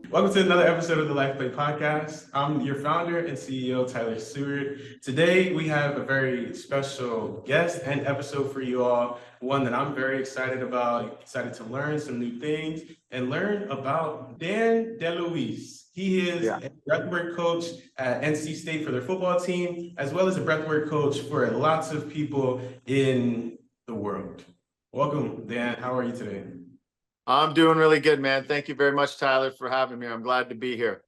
Welcome to another episode of the Life Play Podcast. I'm your founder and CEO, Tyler Seward. Today, we have a very special guest and episode for you all, one that I'm very excited about, excited to learn some new things and learn about Dan DeLuise. He is a breathwork coach at NC State for their football team, as well as a breathwork coach for lots of people in the world. Welcome, Dan. How are you today? I'm doing really good, man. Thank you very much, Tyler, for having me. I'm glad to be here.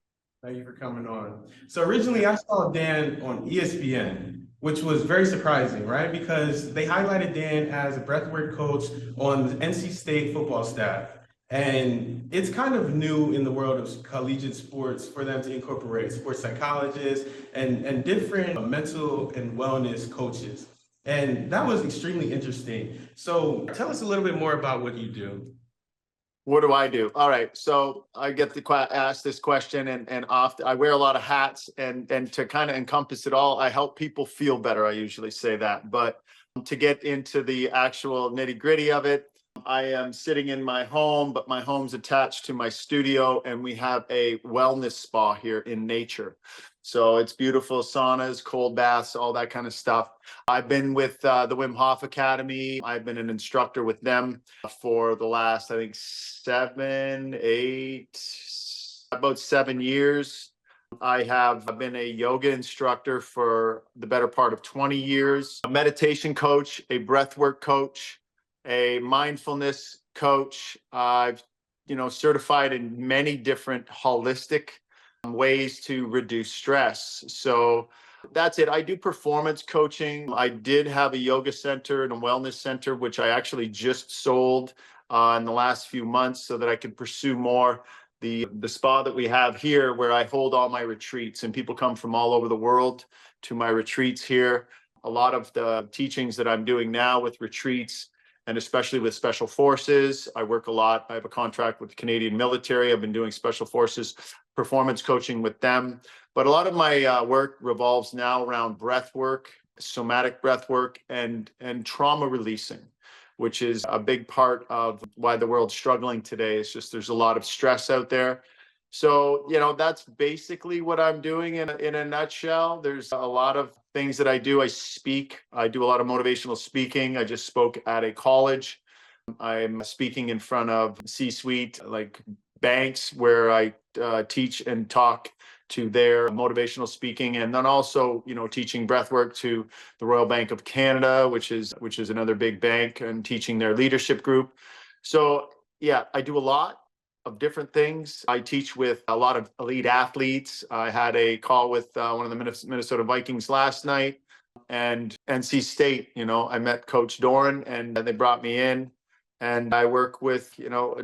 Thank you for coming on. So originally I saw Dan on ESPN, which was very surprising, right? Because they highlighted Dan as a breathwork coach on the NC State football staff. And it's kind of new in the world of collegiate sports for them to incorporate sports psychologists and different mental and wellness coaches. And that was extremely interesting. So tell us a little bit more about what you do. What do I do? All right. So I get to ask this question and often I wear a lot of hats and to kind of encompass it all, I help people feel better. I usually say that, but to get into the actual nitty gritty of it, I am sitting in my home, but my home's attached to my studio and we have a wellness spa here in nature. So it's beautiful saunas, cold baths, all that kind of stuff. I've been with the Wim Hof Academy. I've been an instructor with them for the last, I think, about 7 years. I have been a yoga instructor for the better part of 20 years, a meditation coach, a breathwork coach, a mindfulness coach. I've, certified in many different holistic ways to reduce stress. So that's it. I do performance coaching. I did have a yoga center and a wellness center, which I actually just sold in the last few months so that I could pursue more the spa that we have here where I hold all my retreats and people come from all over the world to my retreats here. A lot of the teachings that I'm doing now with retreats and especially with special forces, I work a lot. I have a contract with the Canadian military. I've been doing special forces performance coaching with them. But a lot of my work revolves now around breath work, somatic breath work, and trauma releasing, which is a big part of why the world's struggling today. It's just there's a lot of stress out there. So, that's basically what I'm doing in a nutshell. There's a lot of things that I do. I speak. I do a lot of motivational speaking. I just spoke at a college. I'm speaking in front of C-suite, like banks, where I teach and talk to their motivational speaking, and then also, teaching breathwork to the Royal Bank of Canada, which is another big bank, and teaching their leadership group. So, yeah, I do a lot of different things. I teach with a lot of elite athletes. I had a call with one of the Minnesota Vikings last night, and NC State. I met Coach Doran, and they brought me in, and I work with,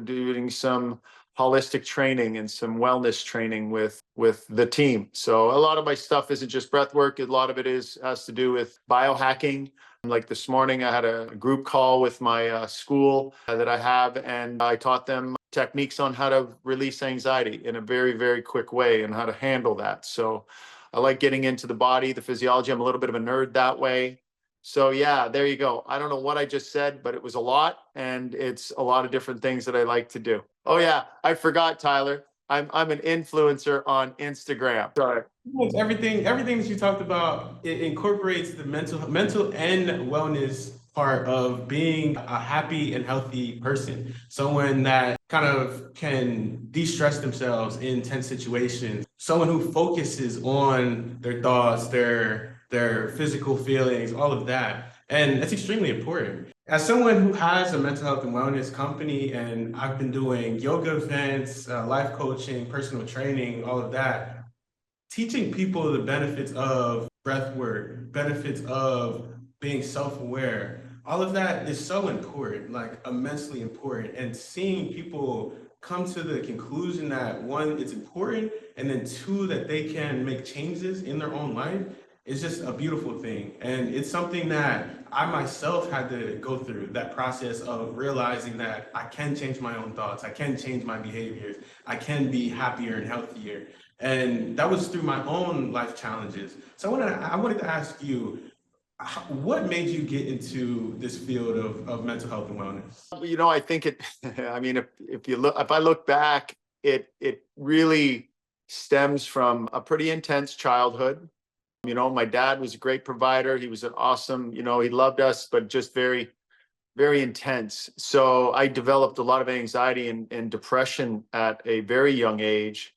doing some holistic training and some wellness training with the team. So a lot of my stuff isn't just breath work. A lot of it has to do with biohacking. Like this morning, I had a group call with my school that I have, and I taught them techniques on how to release anxiety in a very, very quick way and how to handle that. So I like getting into the body, the physiology. I'm a little bit of a nerd that way. So yeah, there you go. I don't know what I just said, but it was a lot, and it's a lot of different things that I like to do. Oh yeah, I forgot, Tyler. I'm an influencer on Instagram. Sorry. Everything that you talked about, it incorporates the mental and wellness part of being a happy and healthy person. Someone that kind of can de-stress themselves in tense situations. Someone who focuses on their thoughts, their physical feelings, all of that. And that's extremely important. As someone who has a mental health and wellness company, and I've been doing yoga events, life coaching, personal training, all of that, teaching people the benefits of breath work, benefits of being self-aware, all of that is so important, like immensely important. And seeing people come to the conclusion that one, it's important, and then two, that they can make changes in their own life is just a beautiful thing. And it's something that I myself had to go through, that process of realizing that I can change my own thoughts, I can change my behaviors, I can be happier and healthier. And that was through my own life challenges. So I wanted to ask you, what made you get into this field of mental health and wellness? I think I mean, if I look back it really stems from a pretty intense childhood. My dad was a great provider. He was an awesome, he loved us, but just very, very intense. So I developed a lot of anxiety and depression at a very young age.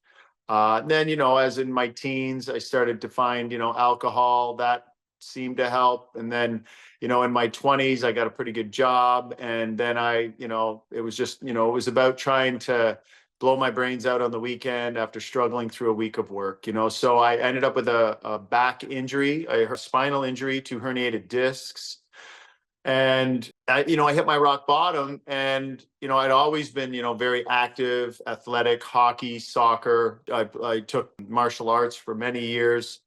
Then, as in my teens, I started to find, alcohol that seemed to help. And then, in my 20s, I got a pretty good job. And then it was just, it was about trying to blow my brains out on the weekend after struggling through a week of work. So I ended up with a back injury, a spinal injury, 2 herniated discs. And I hit my rock bottom, and I'd always been very active, athletic, hockey, soccer. I took martial arts for many years,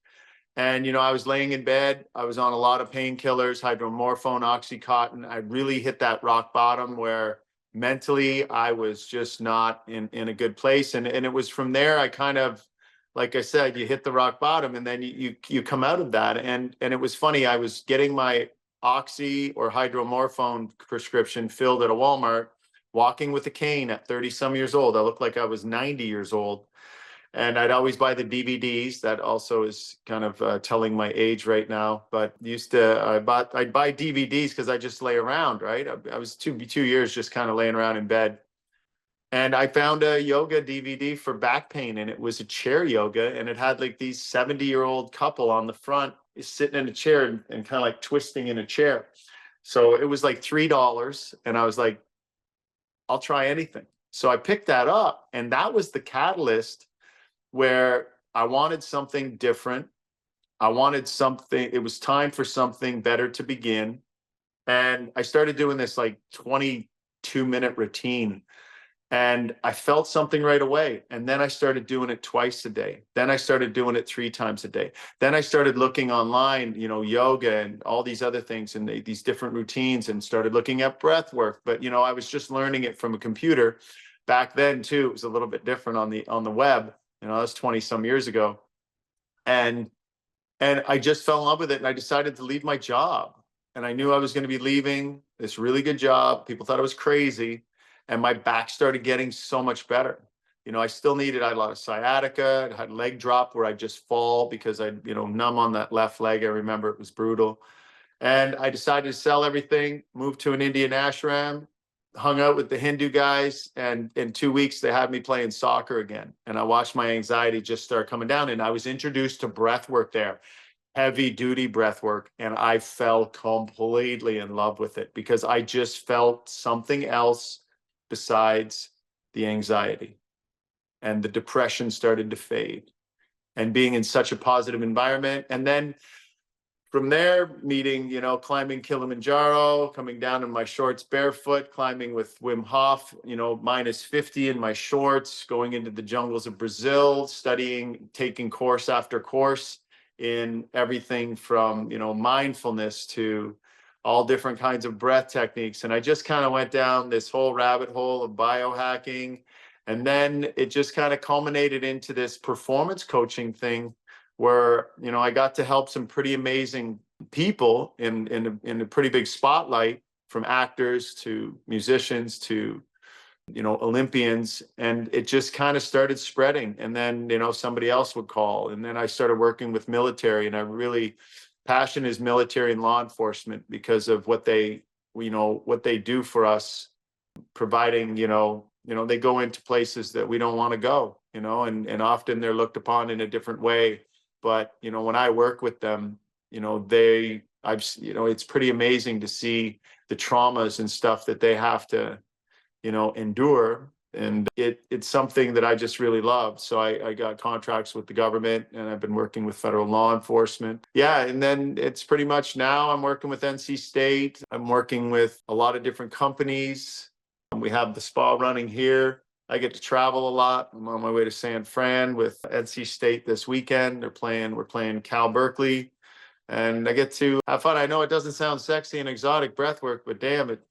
and I was laying in bed. I was on a lot of painkillers, hydromorphone, oxycontin. I really hit that rock bottom where mentally I was just not in a good place, and it was from there I kind of, like I said, you hit the rock bottom, and then you come out of that. And it was funny. I was getting my oxy or hydromorphone prescription filled at a Walmart, walking with a cane at 30 some years old. I looked like I was 90 years old. And I'd always buy the DVDs. That also is kind of telling my age right now. But I'd buy DVDs because I just lay around, right? I was 2 years just kind of laying around in bed. And I found a yoga DVD for back pain, and it was a chair yoga, and it had like these 70-year-old couple on the front sitting in a chair and kind of like twisting in a chair. So it was like $3, and I was like, I'll try anything. So I picked that up, and that was the catalyst where I wanted something different. I wanted something, it was time for something better to begin. And I started doing this like 22-minute routine. And I felt something right away. And then I started doing it twice a day. Then I started doing it 3 times a day. Then I started looking online, yoga and all these other things and these different routines, and started looking at breath work. But, I was just learning it from a computer. Back then, too, it was a little bit different on the web. That was 20 some years ago. And I just fell in love with it. And I decided to leave my job. And I knew I was going to be leaving this really good job. People thought I was crazy. And my back started getting so much better. I still I had a lot of sciatica. I had leg drop where I just fall because I, numb on that left leg. I remember it was brutal. And I decided to sell everything, moved to an Indian ashram, hung out with the Hindu guys. And in 2 weeks, they had me playing soccer again. And I watched my anxiety just start coming down. And I was introduced to breath work there, heavy duty breath work. And I fell completely in love with it because I just felt something else besides the anxiety, and the depression started to fade, and being in such a positive environment. And then from there, climbing Kilimanjaro, coming down in my shorts barefoot, climbing with Wim Hof, minus 50 in my shorts, going into the jungles of Brazil, studying, taking course after course in everything from, mindfulness to all different kinds of breath techniques. And I just kind of went down this whole rabbit hole of biohacking. And then it just kind of culminated into this performance coaching thing where, I got to help some pretty amazing people in a pretty big spotlight, from actors to musicians to, Olympians. And it just kind of started spreading. And then, somebody else would call. And then I started working with military, and I really, passion is military and law enforcement because of what they do for us, providing, they go into places that we don't want to go, and often they're looked upon in a different way. But, when I work with them, it's pretty amazing to see the traumas and stuff that they have to, endure. And it's something that I just really love. So I got contracts with the government, and I've been working with federal law enforcement. Yeah. And then it's pretty much now I'm working with NC State. I'm working with a lot of different companies. We have the spa running here. I get to travel a lot. I'm on my way to San Fran with NC State this weekend. We're playing Cal Berkeley, and I get to have fun. I know it doesn't sound sexy and exotic breath work, but damn, it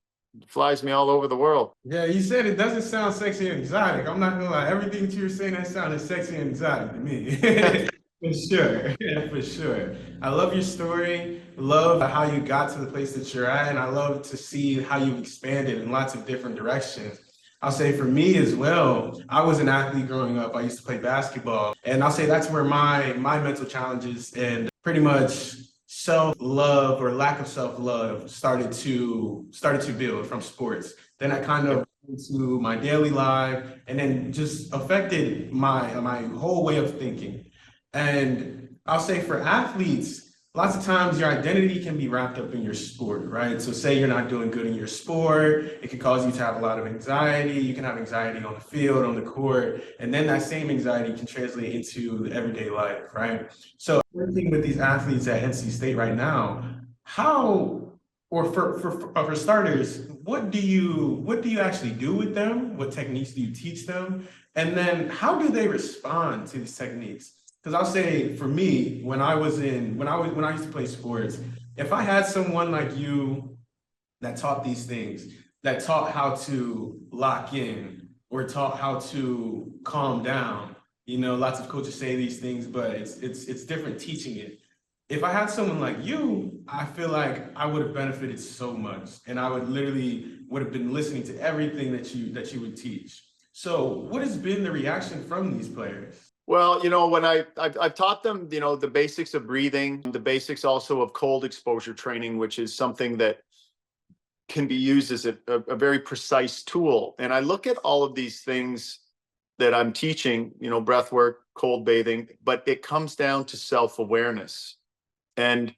flies me all over the world. Yeah, you said it doesn't sound sexy and exotic. I'm not gonna lie. Everything that you were saying, that sounded sexy and exotic to me. For sure. Yeah, for sure. I love your story. Love how you got to the place that you're at. And I love to see how you've expanded in lots of different directions. I'll say for me as well, I was an athlete growing up. I used to play basketball. And I'll say that's where my mental challenges and pretty much self-love or lack of self-love started to build from sports. Then I kind of into my daily life and then just affected my whole way of thinking. And I'll say for athletes, lots of times your identity can be wrapped up in your sport, right? So say you're not doing good in your sport, it can cause you to have a lot of anxiety. You can have anxiety on the field, on the court, and then that same anxiety can translate into the everyday life, right? So working with these athletes at NC State right now, how or for starters, what do you actually do with them? What techniques do you teach them? And then how do they respond to these techniques? Because I'll say for me, when I used to play sports, if I had someone like you that taught these things, that taught how to lock in or taught how to calm down, lots of coaches say these things, but it's different teaching it. If I had someone like you, I feel like I would have benefited so much, and I would have been listening to everything that you would teach. So, what has been the reaction from these players? Well, when I've taught them, the basics of breathing, the basics also of cold exposure training, which is something that can be used as a very precise tool. And I look at all of these things that I'm teaching, breath work, cold bathing, but it comes down to self-awareness. And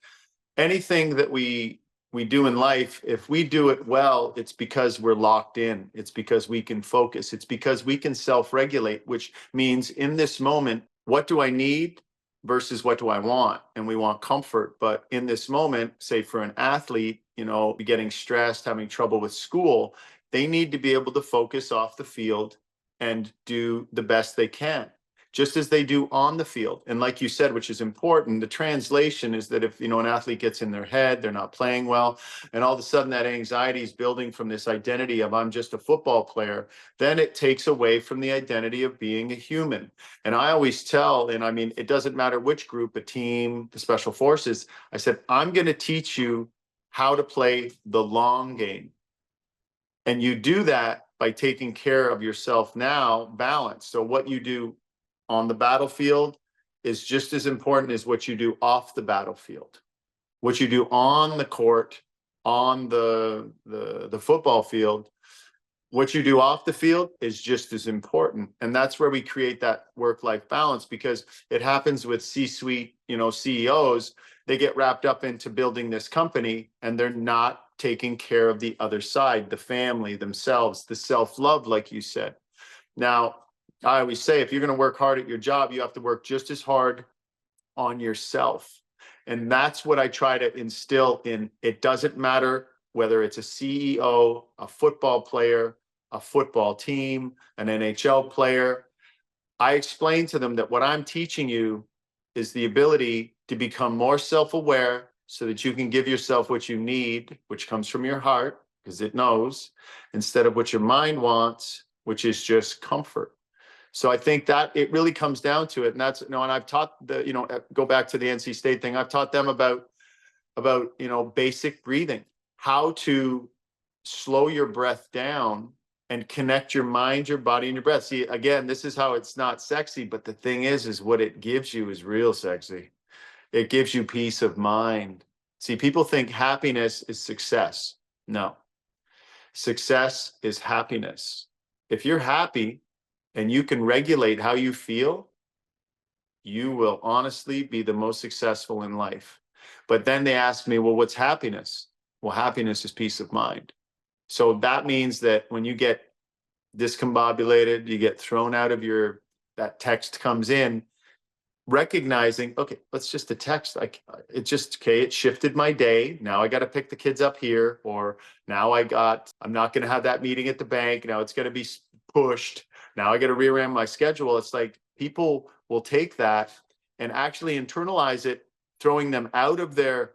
anything that we do in life, if we do it well, it's because we're locked in. It's because we can focus. It's because we can self-regulate, which means in this moment, what do I need versus what do I want? And we want comfort. But in this moment, say for an athlete, getting stressed, having trouble with school, they need to be able to focus off the field and do the best they can, just as they do on the field. And like you said, which is important, the translation is that if an athlete gets in their head, they're not playing well, and all of a sudden that anxiety is building from this identity of I'm just a football player, then it takes away from the identity of being a human. And I always tell, and I mean, it doesn't matter which group, a team, the special forces, I said, I'm going to teach you how to play the long game. And you do that by taking care of yourself now, balance. So what you do on the battlefield is just as important as what you do off the battlefield. What you do on the court, on the football field, what you do off the field is just as important. And that's where we create that work-life balance, because it happens with C-suite, CEOs. They get wrapped up into building this company and they're not taking care of the other side, the family, themselves, the self-love, like you said. Now, I always say, if you're going to work hard at your job, you have to work just as hard on yourself. And that's what I try to instill in. It doesn't matter whether it's a CEO, a football player, a football team, an NHL player. I explain to them that what I'm teaching you is the ability to become more self-aware so that you can give yourself what you need, which comes from your heart, because it knows, instead of what your mind wants, which is just comfort. So I think that it really comes down to it. And that's, and I've taught go back to the NC State thing. I've taught them about, basic breathing, how to slow your breath down and connect your mind, your body, and your breath. See, again, this is how it's not sexy, but the thing is what it gives you is real sexy. It gives you peace of mind. See, people think happiness is success. No, success is happiness. If you're happy, and you can regulate how you feel, you will honestly be the most successful in life. But then they ask me, well, what's happiness? Well, happiness is peace of mind. So that means that when you get discombobulated, you get thrown out of that text comes in, recognizing, okay, let's just a text. It shifted my day. Now I got to pick the kids up here, or now I'm not going to have that meeting at the bank. Now it's going to be pushed. Now I got to rearrange my schedule. It's like people will take that and actually internalize it, throwing them out of their,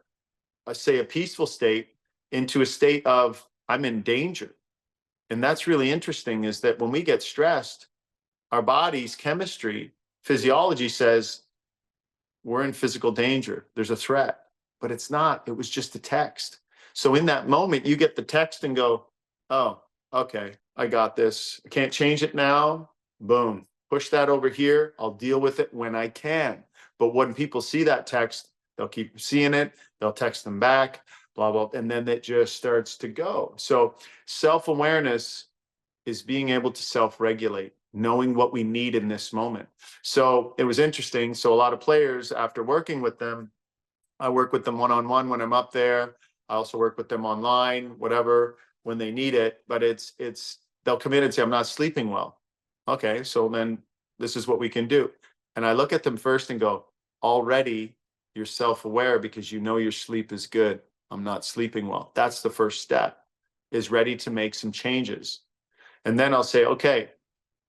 say, a peaceful state into a state of I'm in danger. And that's really interesting, is that when we get stressed, our body's chemistry, physiology says we're in physical danger. There's a threat, but it's not. It was just a text. So in that moment, you get the text and go, oh, Okay, I got this. I can't change it now. Boom. Push that over here. I'll deal with it when I can. But when people see that text, they'll keep seeing it. They'll text them back, blah, blah. And then it just starts to go. So self-awareness is being able to self-regulate, knowing what we need in this moment. So it was interesting. So a lot of players, after working with them, I work with them one-on-one when I'm up there. I also work with them online, whatever, when they need it. But they'll come in and say, I'm not sleeping well. Okay, so then this is what we can do. And I look at them first and go, already you're self-aware because you know your sleep is good. I'm not sleeping well. That's the first step, is ready to make some changes. And then I'll say, okay,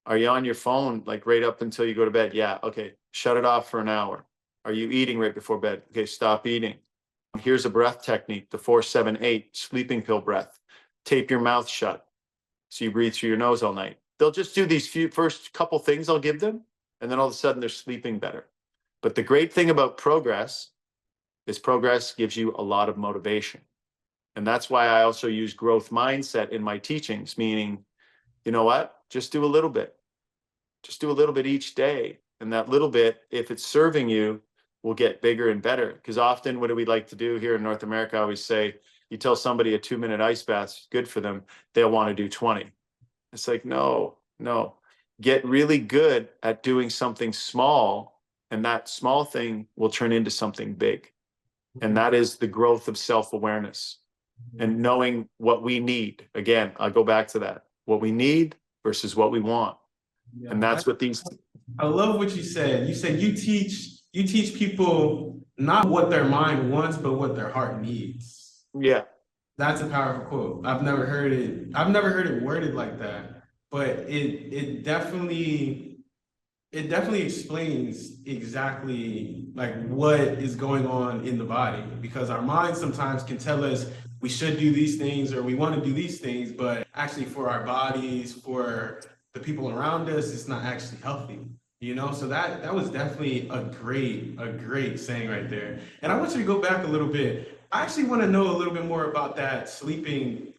are you on your phone like right up until you go to bed? Yeah, okay, shut it off for an hour. Are you eating right before bed? Okay, stop eating. Here's a breath technique, the 4-7-8 sleeping pill breath. Tape your mouth shut so you breathe through your nose all night. They'll just do these first couple things I'll give them, and then all of a sudden they're sleeping better. But the great thing about progress is progress gives you a lot of motivation. And that's why I also use growth mindset in my teachings, meaning, you know what? Just do a little bit. Just do a little bit each day. And that little bit, if it's serving you, will get bigger and better. Because often what do we like to do here in North America? I always say, you tell somebody a 2-minute ice bath is good for them, they'll want to do 20. It's like, no. Get really good at doing something small, and that small thing will turn into something big. And that is the growth of self-awareness and knowing what we need. Again, I'll go back to that. What we need versus what we want. Yeah, And that's what these. I love what you said. You said you teach people not what their mind wants, but what their heart needs. Yeah. That's a powerful quote. I've never heard it worded like that, but it definitely explains exactly like what is going on in the body, because our mind sometimes can tell us we should do these things or we want to do these things, but actually for our bodies, for the people around us, it's not actually healthy. So that was definitely a great saying right there. And I want you to go back a little bit. I actually want to know a little bit more about the sleeping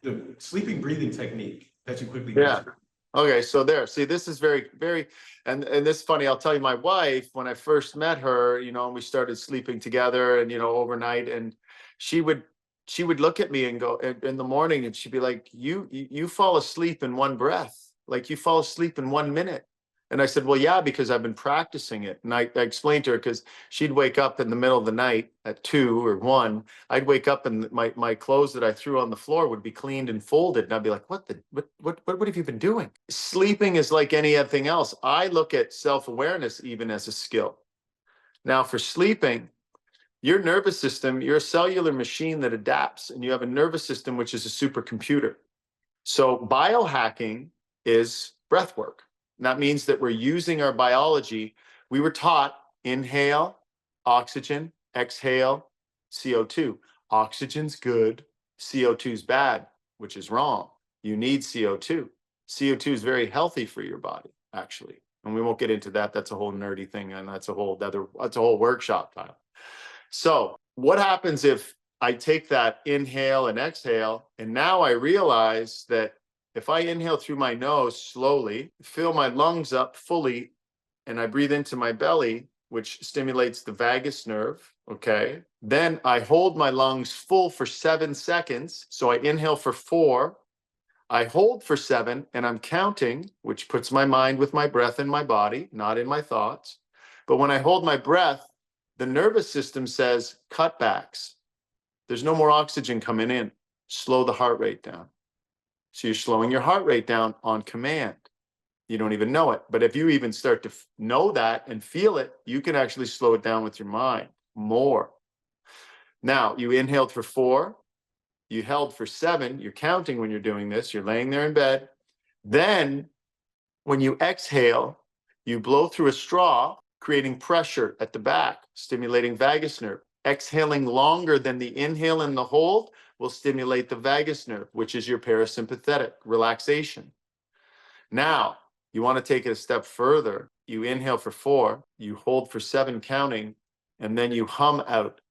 breathing technique that you quickly Yeah. mentioned. Okay. So there, see, this is very, very, and this is funny. I'll tell you, my wife, when I first met her, and we started sleeping together and, overnight, and she would, she would look at me and go in the morning and she'd be like, you fall asleep in one breath. Like you fall asleep in 1 minute. And I said, well, yeah, because I've been practicing it. And I explained to her, because she'd wake up in the middle of the night at 2 or 1. I'd wake up and my clothes that I threw on the floor would be cleaned and folded. And I'd be like, what have you been doing? Sleeping is like anything else. I look at self-awareness even as a skill. Now for sleeping, your nervous system, you're a cellular machine that adapts, and you have a nervous system, which is a supercomputer. So biohacking is breath work. And that means that we're using our biology. We were taught inhale, oxygen, exhale, CO2. Oxygen's good, CO2's bad, which is wrong. You need CO2. CO2 is very healthy for your body, actually. And we won't get into that. That's a whole nerdy thing, and that's a whole workshop time. So what happens if I take that inhale and exhale, and now I realize that if I inhale through my nose slowly, fill my lungs up fully, and I breathe into my belly, which stimulates the vagus nerve, okay? Then I hold my lungs full for 7 seconds. So I inhale for 4, I hold for 7, and I'm counting, which puts my mind with my breath in my body, not in my thoughts. But when I hold my breath, the nervous system says cutbacks. There's no more oxygen coming in. Slow the heart rate down. So you're slowing your heart rate down on command. You don't even know it. But if you even start to know that and feel it, you can actually slow it down with your mind more. Now, you inhaled for 4, you held for 7, you're counting when you're doing this, you're laying there in bed. Then when you exhale, you blow through a straw, creating pressure at the back, stimulating vagus nerve. Exhaling longer than the inhale and the hold will stimulate the vagus nerve, which is your parasympathetic relaxation. Now, you want to take it a step further. You inhale for 4, you hold for 7 counting, and then you hum out,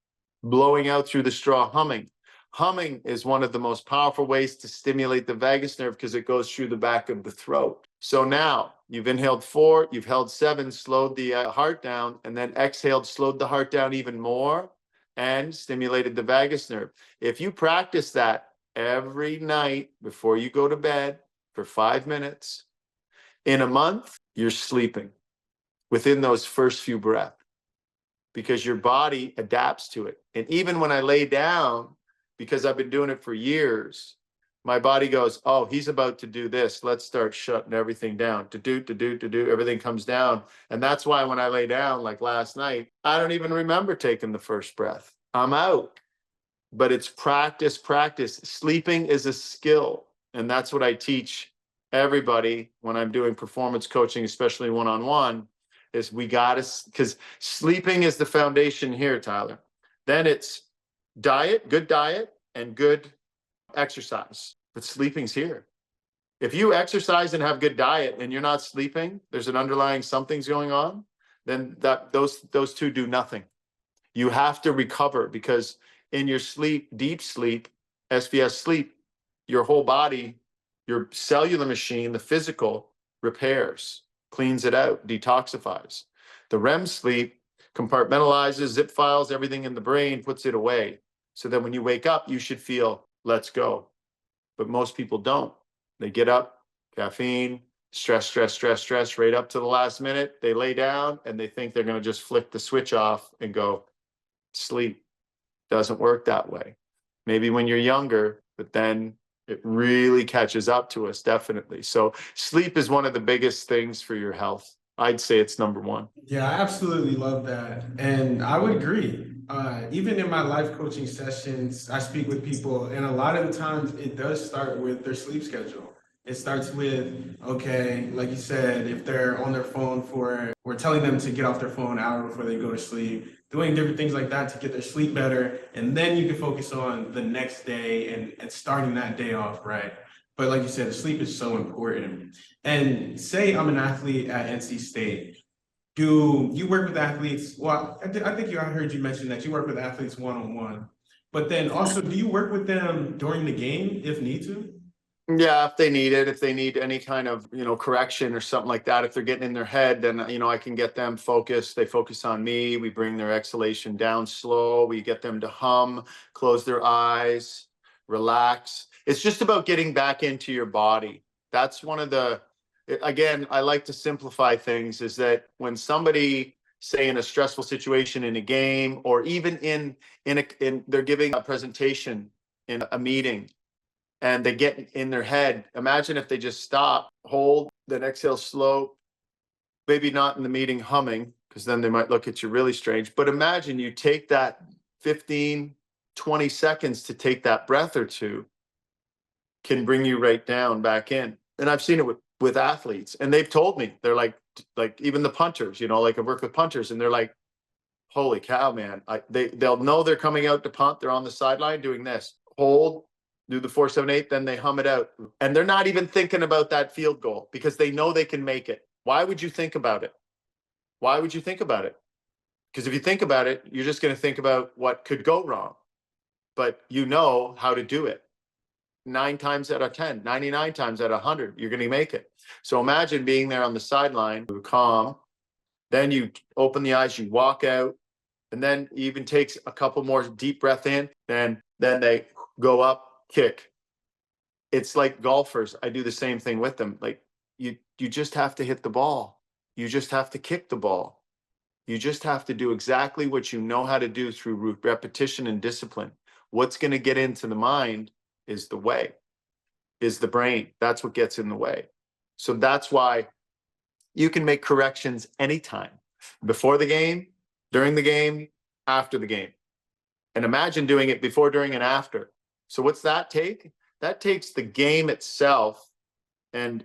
blowing out through the straw, humming. Humming is one of the most powerful ways to stimulate the vagus nerve because it goes through the back of the throat. So now you've inhaled 4, you've held 7, slowed the heart down, and then exhaled, slowed the heart down even more, and stimulated the vagus nerve. If you practice that every night before you go to bed for 5 minutes, in a month, you're sleeping within those first few breaths because your body adapts to it. And even when I lay down, because I've been doing it for years, my body goes, oh, he's about to do this. Let's start shutting everything down. To do, everything comes down. And that's why when I lay down, like last night, I don't even remember taking the first breath. I'm out. But it's practice, practice. Sleeping is a skill. And that's what I teach everybody when I'm doing performance coaching, especially one-on-one, is we got to, because sleeping is the foundation here, Tyler. Then it's good diet, and good exercise. But sleeping's here. If you exercise and have good diet and you're not sleeping, there's an underlying something's going on, then those two do nothing. You have to recover because in your sleep, deep sleep, SVS sleep, your whole body, your cellular machine, the physical repairs, cleans it out, detoxifies. The REM sleep compartmentalizes, zip files everything in the brain, puts it away. So that when you wake up, you should feel, let's go. But most people don't. They get up, caffeine, stress, right up to the last minute. They lay down and they think they're going to just flick the switch off and go sleep. Doesn't work that way. Maybe when you're younger, but then it really catches up to us, definitely. So sleep is one of the biggest things for your health. I'd say it's number one. Yeah, I absolutely love that. And I would agree. Even in my life coaching sessions, I speak with people, and a lot of the times it does start with their sleep schedule. It starts with, okay, like you said, if they're on their phone we're telling them to get off their phone an hour before they go to sleep, doing different things like that to get their sleep better. And then you can focus on the next day and starting that day off right. But like you said, sleep is so important. And say I'm an athlete at NC State. Do you work with athletes? Well, I think I heard you mention that you work with athletes one-on-one, but then also, do you work with them during the game if need to? Yeah, if they need it, if they need any kind of, correction or something like that, if they're getting in their head, then, I can get them focused. They focus on me. We bring their exhalation down slow. We get them to hum, close their eyes, relax. It's just about getting back into your body. That's one of again, I like to simplify things is that when somebody, say in a stressful situation in a game, or even they're giving a presentation in a meeting, and they get in their head. Imagine if they just stop, hold, then exhale slow, maybe not in the meeting humming, because then they might look at you really strange. But imagine you take that 15, 20 seconds to take that breath or two, can bring you right down back in. And I've seen it with athletes, and they've told me, they're like even the punters, like I work with punters, and they're like, holy cow, man. They'll know they're coming out to punt. They're on the sideline doing this, hold, do the 4-7-8, then they hum it out. And they're not even thinking about that field goal because they know they can make it. Why would you think about it? Why would you think about it? Because if you think about it, you're just going to think about what could go wrong. But you know how to do it. 9 times out of 10, 99 times out of 100, you're going to make it. So imagine being there on the sideline, calm. Then you open the eyes, you walk out, and then even takes a couple more deep breath in, and then they go up, kick. It's like golfers. I do the same thing with them. Like you just have to hit the ball. You just have to kick the ball. You just have to do exactly what you know how to do through repetition and discipline. What's going to get into the mind is the brain. That's what gets in the way. So that's why you can make corrections anytime, before the game, during the game, after the game. And imagine doing it before, during, and after. So what's that take? That takes the game itself, and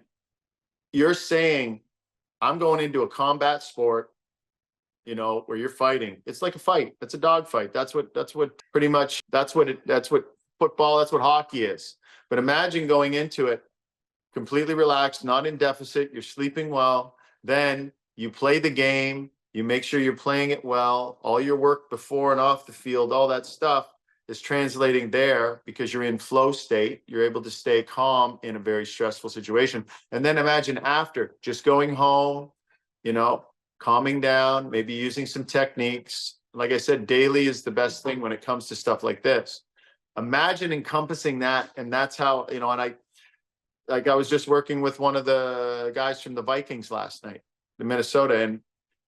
you're saying, I'm going into a combat sport, where you're fighting. It's like a fight. It's a dog fight. That's what football, that's what hockey is. But imagine going into it completely relaxed, not in deficit, you're sleeping well, then you play the game, you make sure you're playing it well, all your work before and off the field, all that stuff. is translating there because you're in flow state. You're able to stay calm in a very stressful situation. And then imagine after just going home, you know, calming down, maybe using some techniques. Like I said, daily is the best thing when it comes to stuff like this. Imagine encompassing that. And that's how, you know, and I was just working with one of the guys from the Vikings last night, the Minnesota,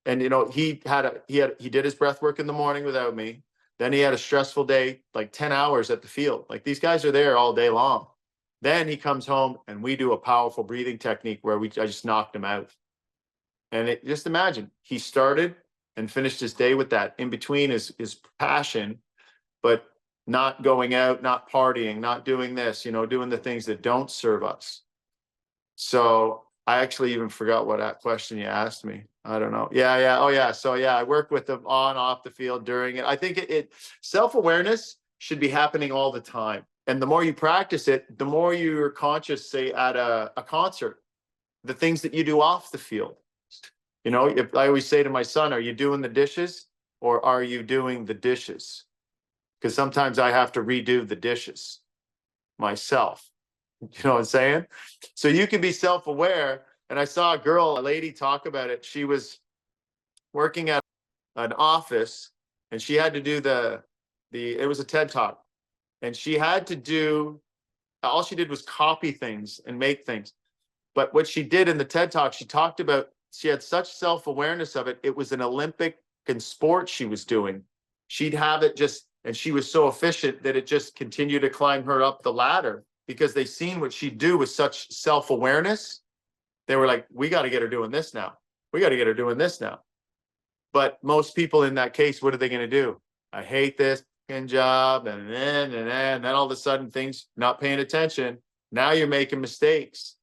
and you know, he did his breath work in the morning without me. Then he had a stressful day, like 10 hours at the field. Like these guys are there all day long. Then he comes home and we do a powerful breathing technique where I just knocked him out. And just imagine, he started and finished his day with that. In between is passion, but not going out, not partying, not doing this, you know, doing the things that don't serve us. So I actually even forgot what that question you asked me. I don't know. Yeah. Oh yeah. So yeah, I work with them on, off the field, during it. I think it self-awareness should be happening all the time. And the more you practice it, the more you're conscious, say at a concert, the things that you do off the field. You know, if I always say to my son, are you doing the dishes or are you doing the dishes? Because sometimes I have to redo the dishes myself. You know what I'm saying? So you can be self-aware. And I saw a lady talk about it. She was working at an office and she had to do it was a TED Talk. And she had to do, all she did was copy things and make things. But what she did in the TED Talk, she talked about, she had such self-awareness of it. It was an Olympic sport she was doing. She'd have it just, and she was so efficient that it just continued to climb her up the ladder because they seen what she'd do with such self-awareness. They were like, we got to get her doing this now. We got to get her doing this now. But most people in that case, what are they going to do? I hate this job. And then all of a sudden things not paying attention. Now you're making mistakes.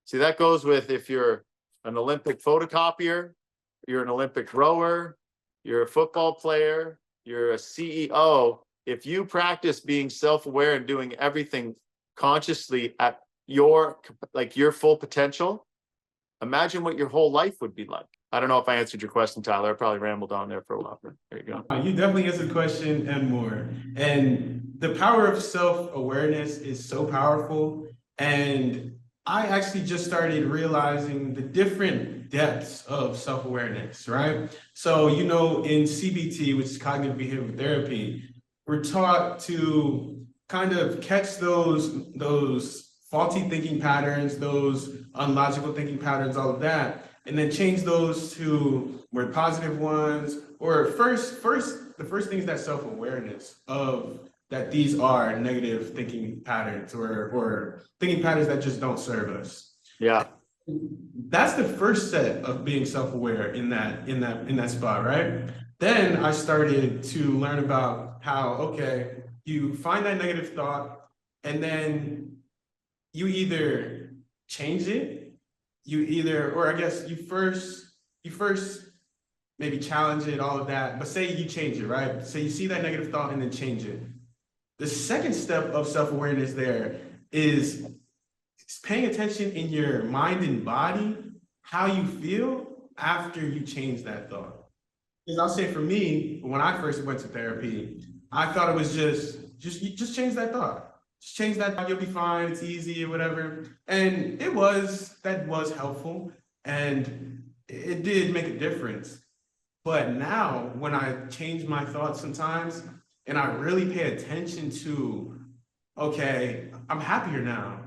See, that goes with if you're an Olympic photocopier, you're an Olympic rower, you're a football player, you're a CEO. If you practice being self-aware and doing everything consciously at your full potential, imagine what your whole life would be like. I don't know if I answered your question, Tyler. I probably rambled on there for a while. But there you go. You definitely answered the question and more. And the power of self-awareness is so powerful. And I actually just started realizing the different depths of self-awareness, right? So, you know, in CBT, which is cognitive behavioral therapy, we're taught to kind of catch those faulty thinking patterns, those unlogical thinking patterns, all of that, and then change those to more positive ones. Or the first thing is that self-awareness of that these are negative thinking patterns or thinking patterns that just don't serve us. Yeah. That's the first set of being self-aware in that spot, right? Then I started to learn about how, okay, you find that negative thought and then you either change it, or I guess you first maybe challenge it, all of that, but say you change it, right? So you see that negative thought and then change it. The second step of self-awareness there is paying attention in your mind and body, how you feel after you change that thought. Because I'll say for me, when I first went to therapy, I thought it was just change that thought. Just change that thought, you'll be fine, it's easy or whatever. And that was helpful and it did make a difference. But now when I change my thoughts sometimes and I really pay attention to, okay, I'm happier now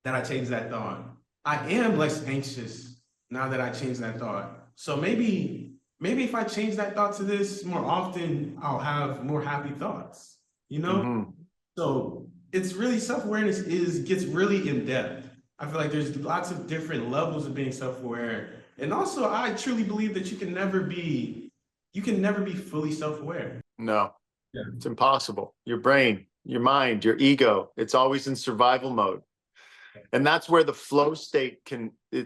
that I changed that thought. I am less anxious now that I changed that thought. So maybe if I change that thought to this more often, I'll have more happy thoughts, you know? Mm-hmm. So it's really self-awareness gets really in depth. I feel like there's lots of different levels of being self-aware. And also I truly believe that you can never be fully self-aware. No, Yeah. it's impossible. Your brain, your mind, your ego, it's always in survival mode. And that's where the flow state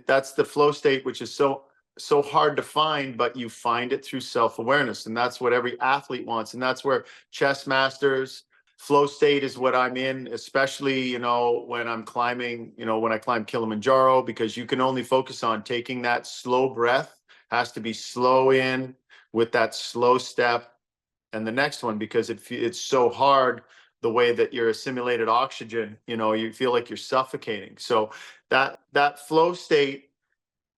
that's the flow state, which is so hard to find, but you find it through self-awareness. And that's what every athlete wants. And that's where chess masters, flow state is what I'm in, especially, you know, when I'm climbing, you know, when I climb Kilimanjaro, because you can only focus on taking that slow breath, has to be slow in with that slow step, and the next one, because it's so hard the way that you're assimilated oxygen, you feel like you're suffocating. So that flow state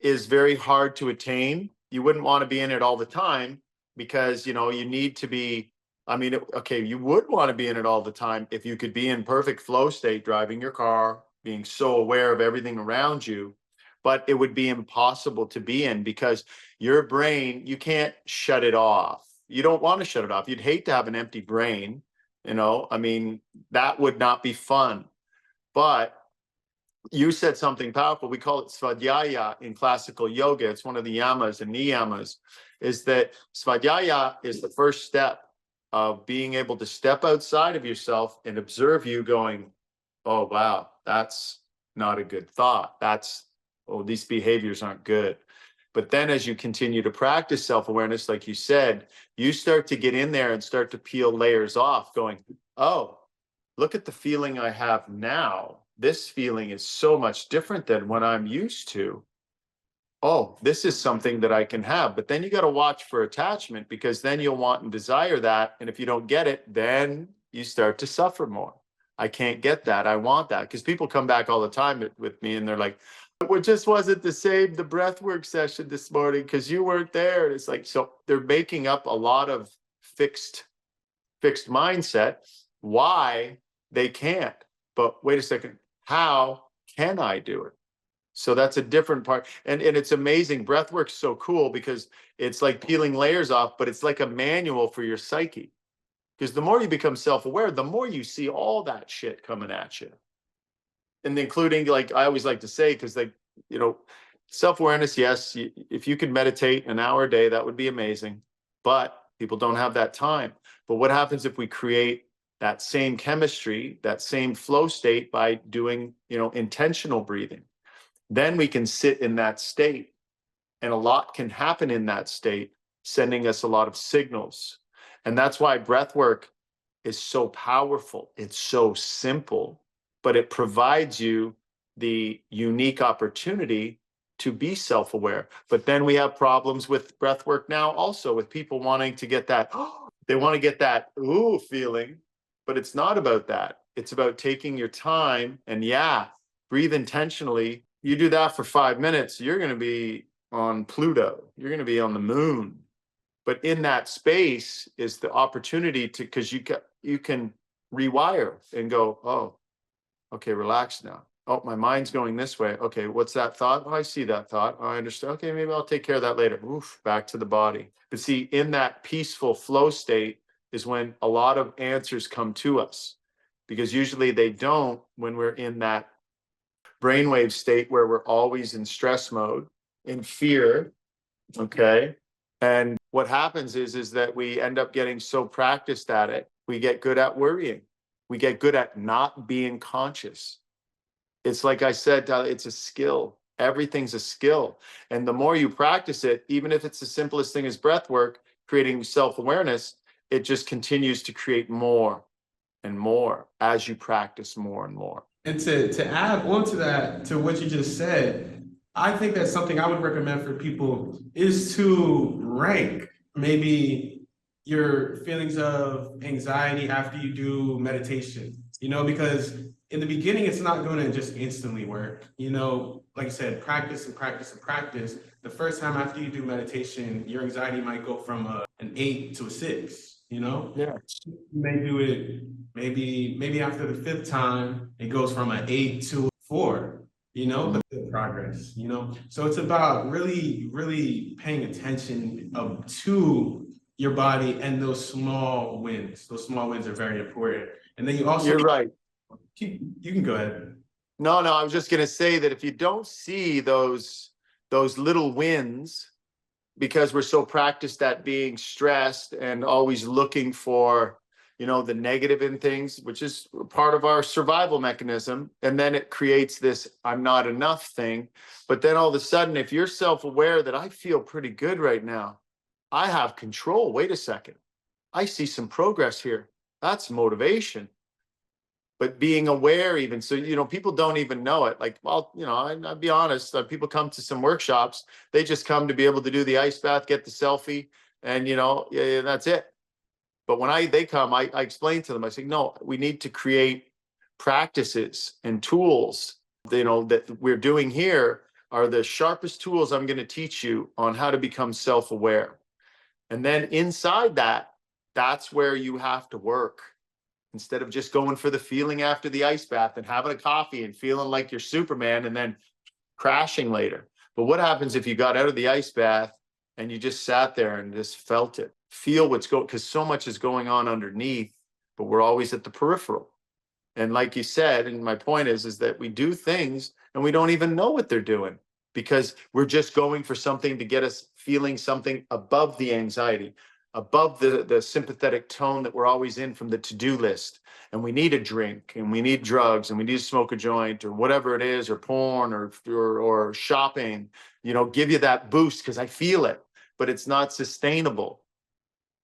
is very hard to attain. You wouldn't want to be in it all the time because, you need to be, okay, you would want to be in it all the time if you could be in perfect flow state, driving your car, being so aware of everything around you. But it would be impossible to be in because your brain, you can't shut it off. You don't want to shut it off. You'd hate to have an empty brain, that would not be fun. But you said something powerful. We call it svadhyaya in classical yoga. It's one of the yamas and niyamas, is that svadhyaya is the first step of being able to step outside of yourself and observe you going, oh, wow, that's not a good thought. These behaviors aren't good. But then as you continue to practice self-awareness, like you said, you start to get in there and start to peel layers off going, oh, look at the feeling I have now. This feeling is so much different than what I'm used to. Oh, this is something that I can have. But then you got to watch for attachment, because then you'll want and desire that. And if you don't get it, then you start to suffer more. I can't get that. I want that. Because people come back all the time with me and they're like, it just wasn't the same, the breathwork session this morning, because you weren't there. And it's like, so they're making up a lot of fixed mindset why they can't. But wait a second, how can I do it? So that's a different part. And it's amazing. Breathwork's so cool because it's like peeling layers off, but it's like a manual for your psyche. Because the more you become self-aware, the more you see all that shit coming at you. And including, like I always like to say, because self-awareness, yes, if you could meditate an hour a day, that would be amazing. But people don't have that time. But what happens if we create that same chemistry, that same flow state by doing, intentional breathing? Then we can sit in that state, and a lot can happen in that state, sending us a lot of signals. And that's why breath work is so powerful. It's so simple, but it provides you the unique opportunity to be self-aware. But then we have problems with breath work now also, with people wanting to get that, they want to get that ooh feeling, but it's not about that. It's about taking your time and breathe intentionally. You do that for 5 minutes, you're going to be on Pluto. You're going to be on the moon. But in that space is the opportunity to, because you can rewire and go, oh, okay, relax now. Oh, my mind's going this way. Okay, what's that thought? Oh, I see that thought. Oh, I understand. Okay, maybe I'll take care of that later. Oof, back to the body. But see, in that peaceful flow state is when a lot of answers come to us, because usually they don't when we're in that brainwave state where we're always in stress mode, in fear. Okay. And what happens is that we end up getting so practiced at it, we get good at worrying. We get good at not being conscious. It's like I said, it's a skill. Everything's a skill. And the more you practice it, even if it's the simplest thing as breath work, creating self-awareness, it just continues to create more and more as you practice more and more. And to add on to that, to what you just said, I think that's something I would recommend for people is to rank maybe your feelings of anxiety after you do meditation, because in the beginning, it's not going to just instantly work. Like I said, practice and practice and practice. The first time after you do meditation, your anxiety might go from an 8 to a 6, Yeah. You may do it maybe after the 5th time, it goes from an 8 to a 4, but the progress, So it's about really, really paying attention to your body and those small wins. Those small wins are very important. And then You're right. You can go ahead. No, I was just going to say that if you don't see those little wins, because we're so practiced at being stressed and always looking for, the negative in things, which is part of our survival mechanism. And then it creates this I'm not enough thing. But then all of a sudden, if you're self-aware that I feel pretty good right now, I have control. Wait a second. I see some progress here. That's motivation. But being aware, even so, people don't even know it. Like, well, I'll be honest, people come to some workshops, they just come to be able to do the ice bath, get the selfie, and that's it. But when they come, I explain to them, I say, no, we need to create practices and tools, that we're doing here are the sharpest tools I'm going to teach you on how to become self-aware. And then inside that, that's where you have to work. Instead of just going for the feeling after the ice bath and having a coffee and feeling like you're Superman and then crashing later. But what happens if you got out of the ice bath and you just sat there and just felt it? Feel what's going, because so much is going on underneath, but we're always at the peripheral. And like you said, and my point is that we do things and we don't even know what they're doing because we're just going for something to get us feeling something above the anxiety, above the sympathetic tone that we're always in from the to-do list. And we need a drink and we need drugs and we need to smoke a joint or whatever it is, or porn or shopping, give you that boost because I feel it, but it's not sustainable.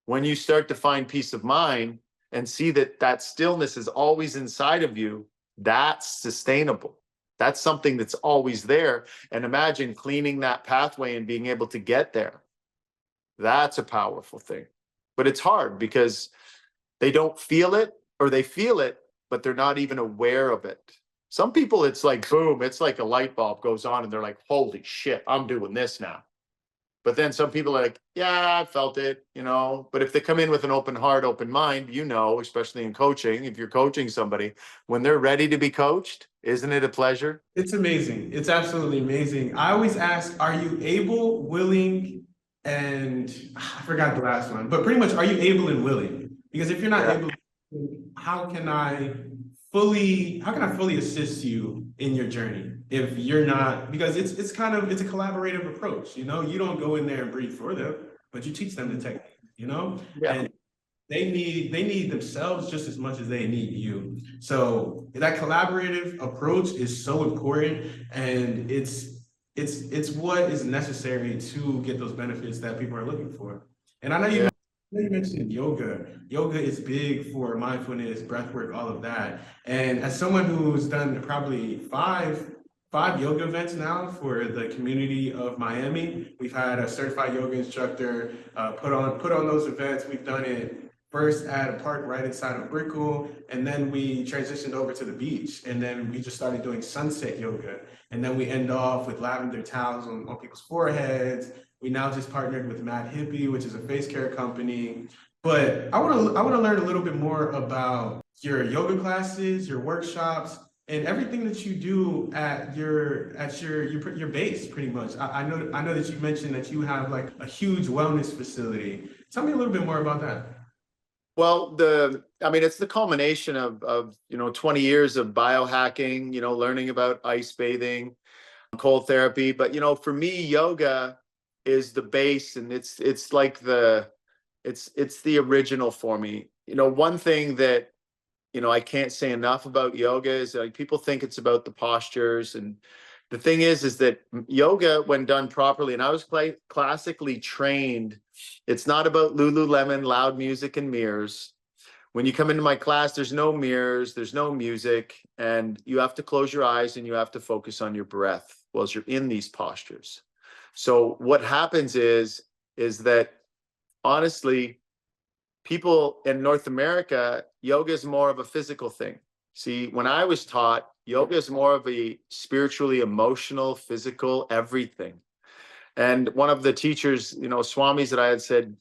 When you start to find peace of mind and see that stillness is always inside of you, that's sustainable. That's something that's always there. And imagine cleaning that pathway and being able to get there. That's a powerful thing. But it's hard because they don't feel it, or they feel it, but they're not even aware of it. Some people, it's like, boom, it's like a light bulb goes on and they're like, holy shit, I'm doing this now. But then some people are like, yeah, I felt it, but if they come in with an open heart, open mind, especially in coaching, if you're coaching somebody, when they're ready to be coached, isn't it a pleasure? It's amazing. It's absolutely amazing. I always ask, are you able, willing, and I forgot the last one, but pretty much, are you able and willing? Because if you're not able, how can I fully assist you in your journey if you're not, because it's a collaborative approach, you don't go in there and breathe for them, but you teach them the technique, and they need themselves just as much as they need you. So that collaborative approach is so important, and it's what is necessary to get those benefits that people are looking for. And I know you mentioned yoga. Yoga is big for mindfulness, breath work, all of that. And as someone who's done probably five yoga events now for the community of Miami, we've had a certified yoga instructor put on those events. We've done it first at a park right inside of Brickell, and then we transitioned over to the beach, and then we just started doing sunset yoga, and then we end off with lavender towels on people's foreheads. We now just partnered with Mad Hippie, which is a face care company. But I want to learn a little bit more about your yoga classes, your workshops, and everything that you do at your base, pretty much. I know that you mentioned that you have like a huge wellness facility. Tell me a little bit more about that. Well, it's the culmination of 20 years of biohacking, learning about ice bathing, cold therapy. But for me, yoga is the base, and it's like it's the original for me. One thing that I can't say enough about yoga is like people think it's about the postures, and the thing is that yoga, when done properly, and I was classically trained, it's not about Lululemon, loud music, and mirrors. When you come into my class, there's no mirrors, there's no music, and you have to close your eyes and you have to focus on your breath whilst you're in these postures. So what happens is that honestly, people in North America, yoga is more of a physical thing. See, when I was taught, yoga is more of a spiritually, emotional, physical, everything. And one of the teachers, swamis that I had said,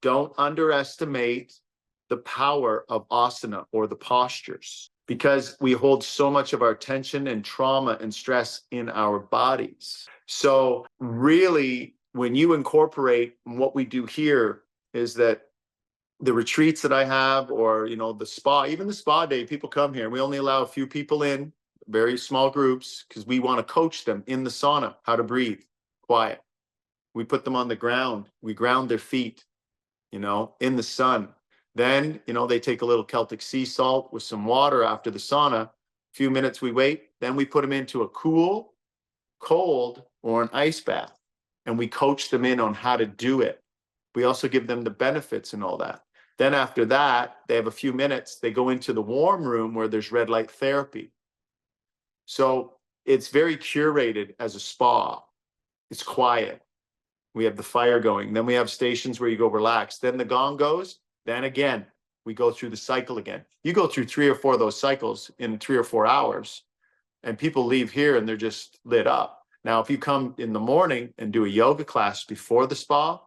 don't underestimate the power of asana, or the postures, because we hold so much of our tension and trauma and stress in our bodies. So really, when you incorporate what we do here, is that the retreats that I have, or the spa, even the spa day, people come here. We only allow a few people in, very small groups, because we want to coach them in the sauna how to breathe quiet. We put them on the ground. We ground their feet, in the sun. Then, they take a little Celtic sea salt with some water after the sauna. A few minutes we wait. Then we put them into a cool, cold, or an ice bath. And we coach them in on how to do it. We also give them the benefits and all that. Then after that, they have a few minutes. They go into the warm room where there's red light therapy. So it's very curated as a spa. It's quiet. We have the fire going. Then we have stations where you go relax. Then the gong goes. Then again, we go through the cycle again. You go through 3 or 4 of those cycles in 3 or 4 hours, and people leave here and they're just lit up. Now, if you come in the morning and do a yoga class before the spa,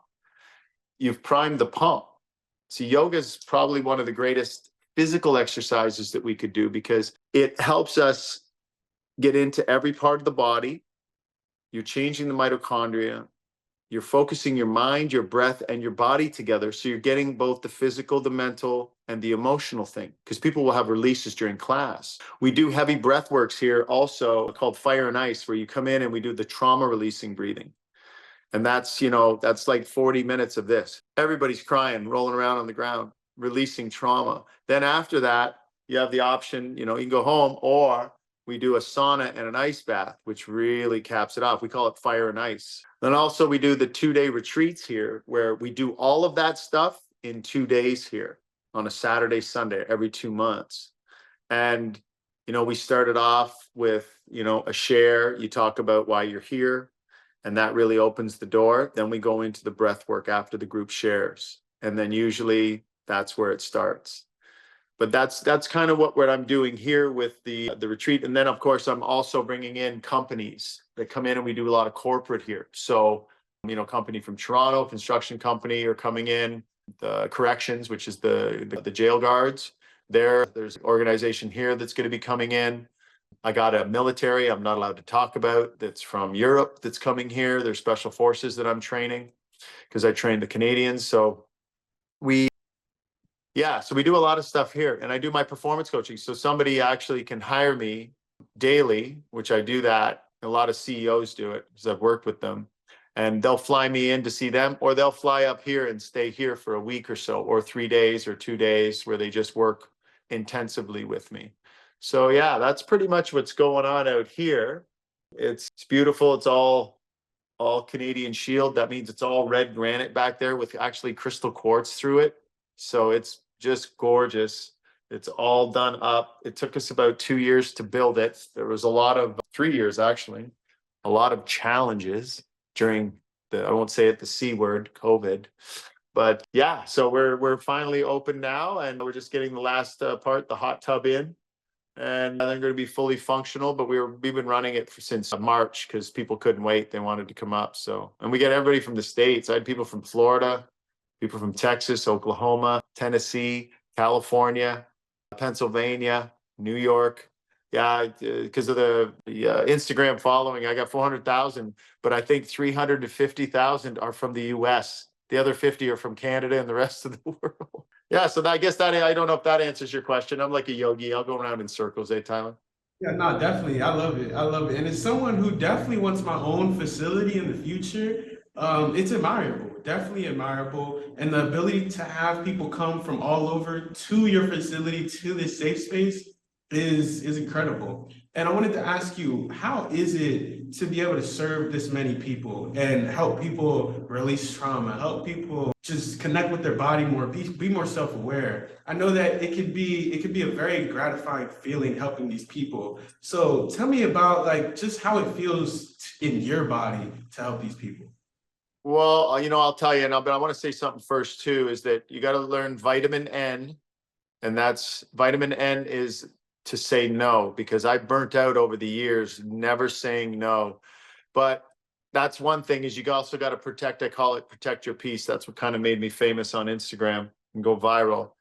you've primed the pump. So yoga is probably one of the greatest physical exercises that we could do because it helps us get into every part of the body. You're changing the mitochondria. You're focusing your mind, your breath, and your body together. So you're getting both the physical, the mental, and the emotional thing. Because people will have releases during class. We do heavy breath works here also called fire and ice, where you come in and we do the trauma releasing breathing. And that's, that's like 40 minutes of this. Everybody's crying, rolling around on the ground, releasing trauma. Then after that, you have the option, you can go home, or we do a sauna and an ice bath, which really caps it off. We call it fire and ice. Then also we do the 2-day retreats here, where we do all of that stuff in 2 days here on a Saturday, Sunday, every 2 months. And, we started off with, a share. You talk about why you're here. And that really opens the door. Then we go into the breath work after the group shares. And then usually that's where it starts. But that's kind of what I'm doing here with the retreat. And then, of course, I'm also bringing in companies that come in, and we do a lot of corporate here. So, company from Toronto, construction company, are coming in, the corrections, which is the jail guards. There's an organization here that's going to be coming in. I got a military I'm not allowed to talk about that's from Europe that's coming here. There's special forces that I'm training because I train the Canadians. So we do a lot of stuff here, and I do my performance coaching. So somebody actually can hire me daily, which I do that. A lot of CEOs do it because I've worked with them, and they'll fly me in to see them, or they'll fly up here and stay here for a week or so, or 3 days or 2 days where they just work intensively with me. So yeah, that's pretty much what's going on out here. It's beautiful. It's all Canadian Shield. That means it's all red granite back there with actually crystal quartz through it. So it's just gorgeous. It's all done up. It took us about 2 years to build it. There was 3 years actually, a lot of challenges during I won't say it the C word, COVID. But yeah, so we're finally open now, and we're just getting the last part, the hot tub in. And they're going to be fully functional, but we've been running it since March because people couldn't wait. They wanted to come up. So, and we get everybody from the States. I had people from Florida, people from Texas, Oklahoma, Tennessee, California, Pennsylvania, New York. Yeah, because of the Instagram following, I got 400,000, but I think 350,000 are from the US. The other 50 are from Canada and the rest of the world. Yeah, so I guess that I don't know if that answers your question. I'm like a yogi. I'll go around in circles, Tyler? Yeah, no, definitely. I love it. I love it. And as someone who definitely wants my own facility in the future, it's admirable, definitely admirable. And the ability to have people come from all over to your facility, to this safe space is incredible. And I wanted to ask you, how is it to be able to serve this many people and help people release trauma, help people just connect with their body more, be more self-aware? I know that it could be a very gratifying feeling helping these people. So tell me about like just how it feels in your body to help these people. Well, I'll tell you, but I want to say something first too, is that you got to learn vitamin N, and that's vitamin N is to say no, because I burnt out over the years, never saying no. But that's one thing is you also got to protect, I call it protect your peace. That's what kind of made me famous on Instagram and go viral,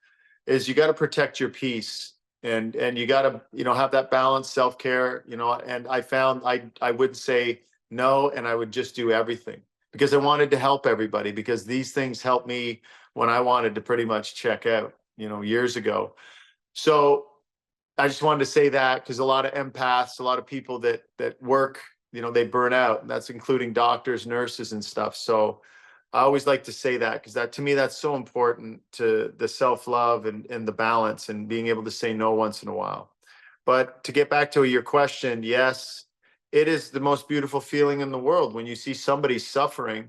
is you got to protect your peace, and you got to, have that balanced self-care, and I found I would say no, and I would just do everything because I wanted to help everybody, because these things helped me when I wanted to pretty much check out, years ago. So I just wanted to say that because a lot of empaths, a lot of people that work, they burn out, and that's including doctors, nurses, and stuff. So I always like to say that because that to me, that's so important to the self-love and the balance and being able to say no once in a while. But to get back to your question, yes, it is the most beautiful feeling in the world when you see somebody suffering,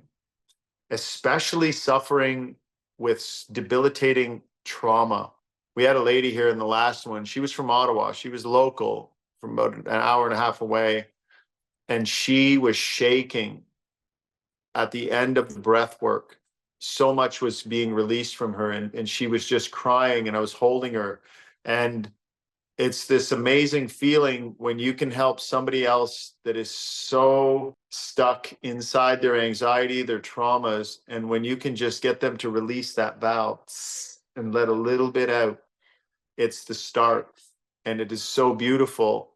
especially suffering with debilitating trauma. We had a lady here in the last one. She was from Ottawa. She was local, from about an hour and a half away. And she was shaking at the end of the breath work. so much was being released from her, and she was just crying, and I was holding her. And it's this amazing feeling when you can help somebody else that is so stuck inside their anxiety, their traumas, and when you can just get them to release that valve and let a little bit out, it's the start. And it is so beautiful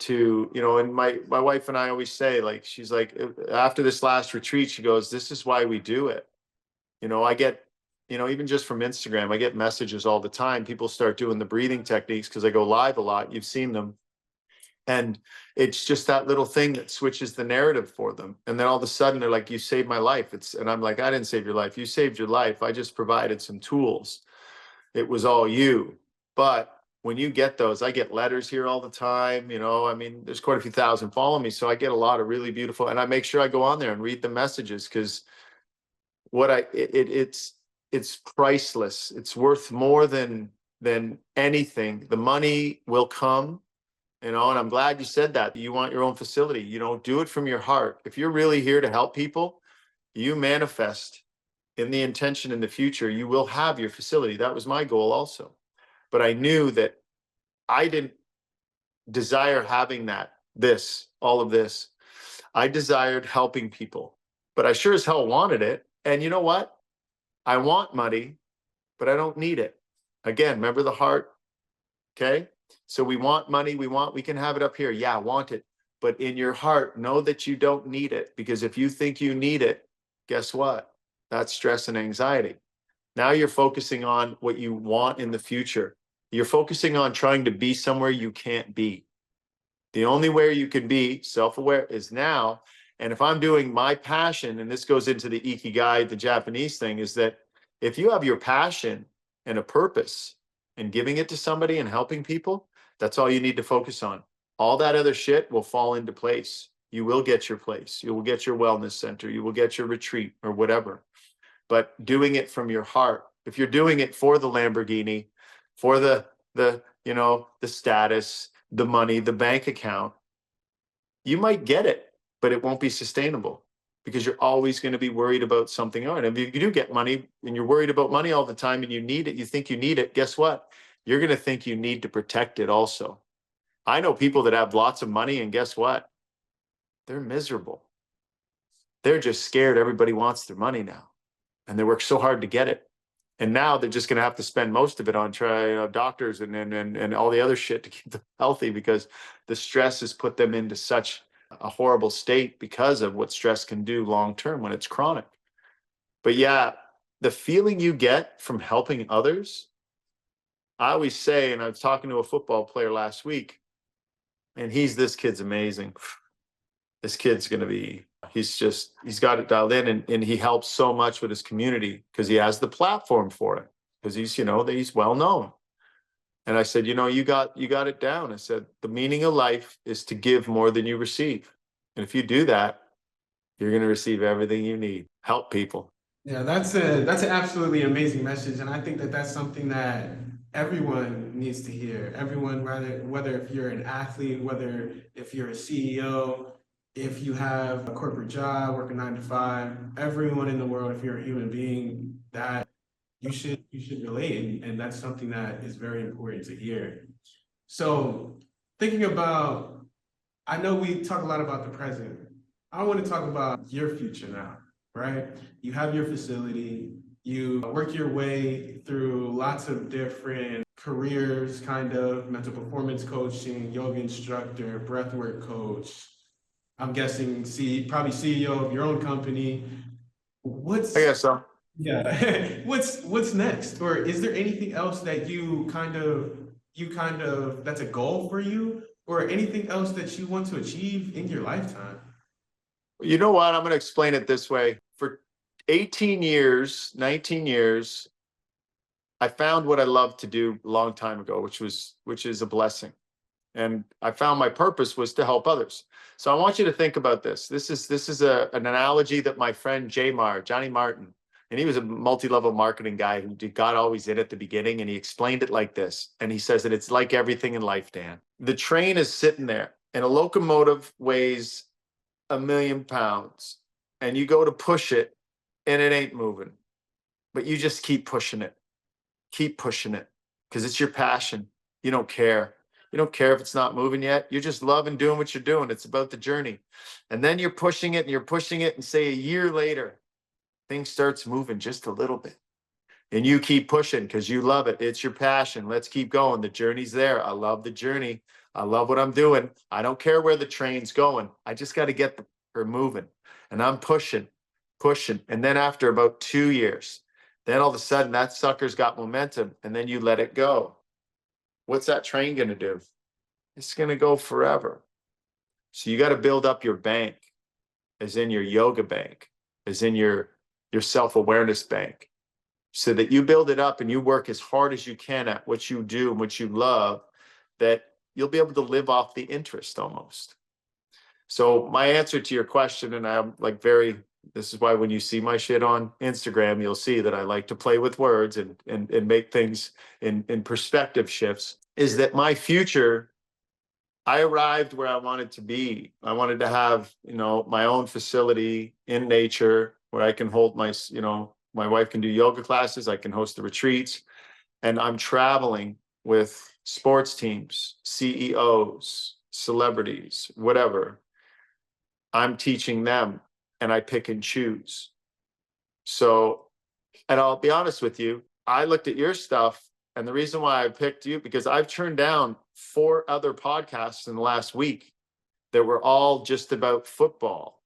to, and my wife and I always say, like, she's like, after this last retreat, she goes, this is why we do it. I get, even just from Instagram, I get messages all the time. People start doing the breathing techniques because I go live a lot. You've seen them. And it's just that little thing that switches the narrative for them. And then all of a sudden they're like, you saved my life. And I'm like, I didn't save your life. You saved your life. I just provided some tools. It was all you. But when you get those, I get letters here all the time. I mean, there's quite a few thousand following me. So I get a lot of really beautiful, and I make sure I go on there and read the messages, because it's priceless. It's worth more than anything. The money will come, and I'm glad you said that. You want your own facility, do it from your heart. If you're really here to help people, you manifest in the intention in the future, you will have your facility. That was my goal also. But I knew that I didn't desire having all of this. I desired helping people, but I sure as hell wanted it. And you know what? I want money, but I don't need it. Again, remember the heart. Okay. So we want money. We can have it up here. Yeah, I want it. But in your heart, know that you don't need it, because if you think you need it, guess what? That's stress and anxiety. Now you're focusing on what you want in the future. You're focusing on trying to be somewhere you can't be. The only way you can be self-aware is now. And if I'm doing my passion, and this goes into the Ikigai, the Japanese thing, is that if you have your passion and a purpose and giving it to somebody and helping people, that's all you need to focus on. All that other shit will fall into place. You will get your place. You will get your wellness center. You will get your retreat or whatever. But doing it from your heart. If you're doing it for the Lamborghini, for the status, the money, the bank account, you might get it, but it won't be sustainable, because you're always going to be worried about something else. And if you do get money and you're worried about money all the time and you need it, you think you need it, guess what? You're going to think you need to protect it also. I know people that have lots of money, and guess what? They're miserable. They're just scared everybody wants their money now, and they work so hard to get it. And now they're just going to have to spend most of it on doctors and all the other shit to keep them healthy, because the stress has put them into such a horrible state because of what stress can do long term when it's chronic. But yeah, the feeling you get from helping others, I always say, and I was talking to a football player last week, and this kid's amazing. This kid's going to be, he's got it dialed in, and he helps so much with his community because he has the platform for it, because he's well known. And I said, you got it down. I said, the meaning of life is to give more than you receive. And if you do that, you're going to receive everything you need. Help people. Yeah, that's an absolutely amazing message, and I think that that's something that everyone needs to hear. Everyone, whether if you're an athlete, whether if you're a CEO, if you have a corporate job, working 9 to 5, everyone in the world, if you're a human being, that you should relate, and that's something that is very important to hear. So, thinking about, I know we talk a lot about the present. I want to talk about your future now, right? You have your facility, you work your way through lots of different careers, kind of mental performance coaching, yoga instructor, breathwork coach. I'm guessing probably CEO of your own company. I guess so. Yeah. What's next? Or is there anything else that you kind of that's a goal for you, or anything else that you want to achieve in your lifetime? You know what? I'm going to explain it this way. For 18 years, 19 years, I found what I loved to do a long time ago, which is a blessing. And I found my purpose was to help others. So I want you to think about this. This is an analogy that my friend Johnny Martin, and he was a multi-level marketing guy who got always in at the beginning, and he explained it like this. And he says that it's like everything in life, Dan. The train is sitting there, and a locomotive weighs 1,000,000 pounds, and you go to push it, and it ain't moving. but you just keep pushing it, because it's your passion. You don't care. You don't care if it's not moving yet. You're just loving doing what you're doing. It's about the journey. And then you're pushing it and you're pushing it. And say a year later, things starts moving just a little bit. And you keep pushing because you love it. It's your passion. Let's keep going. The journey's there. I love the journey. I love what I'm doing. I don't care where the train's going. I just got to get her moving. And I'm pushing, pushing. And then after about 2 years, then all of a sudden that sucker's got momentum, and then you let it go. What's that train going to do? It's going to go forever. So you got to build up your bank, as in your yoga bank, as in your self-awareness bank, so that you build it up and you work as hard as you can at what you do and what you love, that you'll be able to live off the interest almost. So my answer to your question, and I'm like this is why when you see my shit on Instagram, you'll see that I like to play with words and make things in perspective shifts, is that my future, I arrived where I wanted to be. I wanted to have, my own facility in nature where I can hold my wife can do yoga classes, I can host the retreats, and I'm traveling with sports teams, CEOs, celebrities, whatever. I'm teaching them, and I pick and choose. So, and I'll be honest with you, I looked at your stuff, and the reason why I picked you, because I've turned down 4 other podcasts in the last week that were all just about football,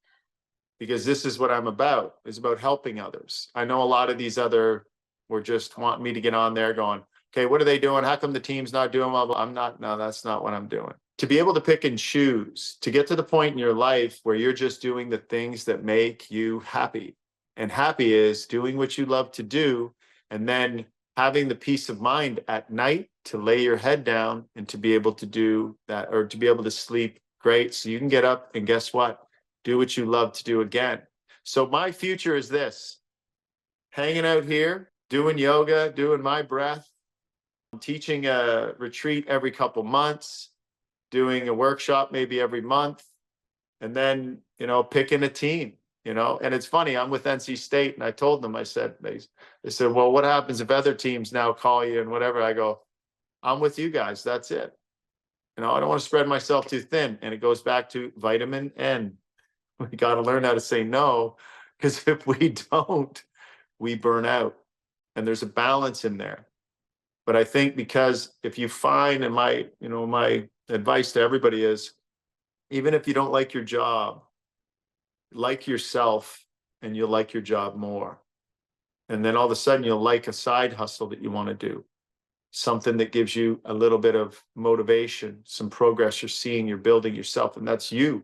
because this is what I'm about, is about helping others. I know a lot of these other were just wanting me to get on there going, okay, what are they doing? How come the team's not doing well? I'm not, no, that's not what I'm doing. To be able to pick and choose, to get to the point in your life where you're just doing the things that make you happy. And happy is doing what you love to do, and then having the peace of mind at night to lay your head down and to be able to do that, or to be able to sleep great so you can get up and guess what? Do what you love to do again. So my future is this: hanging out here, doing yoga, doing my breath, teaching a retreat every couple months, doing a workshop maybe every month, and then, picking a team, and it's funny, I'm with NC State, and I told them, I said, they said, well, what happens if other teams now call you and whatever? I go, I'm with you guys. That's it. I don't want to spread myself too thin. And it goes back to vitamin N. We got to learn how to say no, because if we don't, we burn out, and there's a balance in there. But I think, because if you find, and my advice to everybody is, even if you don't like your job, like yourself, and you'll like your job more. And then all of a sudden you'll like a side hustle that you want to do, something that gives you a little bit of motivation, some progress you're seeing, you're building yourself, and that's you.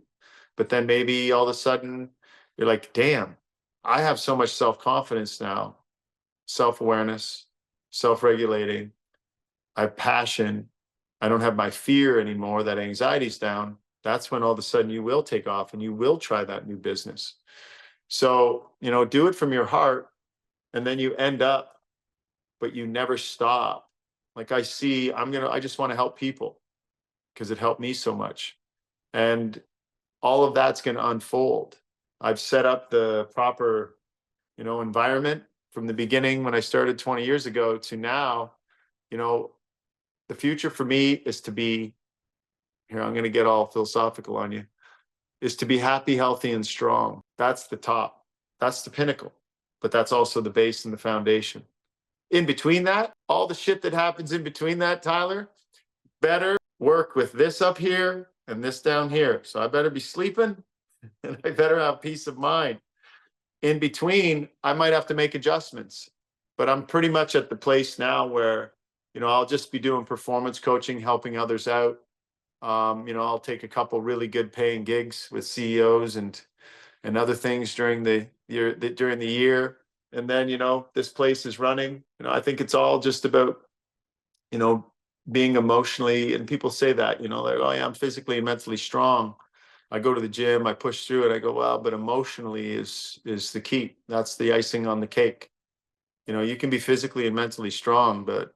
But then maybe all of a sudden you're like, damn, I have so much self-confidence now, self-awareness, self-regulating. I have passion. I don't have my fear anymore. That anxiety's down. That's when all of a sudden you will take off and you will try that new business. So, do it from your heart, and then you end up, but you never stop. Like I just want to help people because it helped me so much. And all of that's going to unfold. I've set up the proper, environment from the beginning when I started 20 years ago to now. The future for me is to be, here, I'm going to get all philosophical on you, is to be happy, healthy, and strong. That's the top. That's the pinnacle. But that's also the base and the foundation. In between that, all the shit that happens in between that, Tyler, better work with this up here and this down here. So I better be sleeping, and I better have peace of mind. In between, I might have to make adjustments, but I'm pretty much at the place now where, I'll just be doing performance coaching, helping others out. I'll take a couple really good paying gigs with CEOs and other things during the year. And then, this place is running. I think it's all just about, being emotionally, and people say that, like, oh yeah, I'm physically and mentally strong. I go to the gym, I push through it. I go, well, but emotionally is the key. That's the icing on the cake. You can be physically and mentally strong, but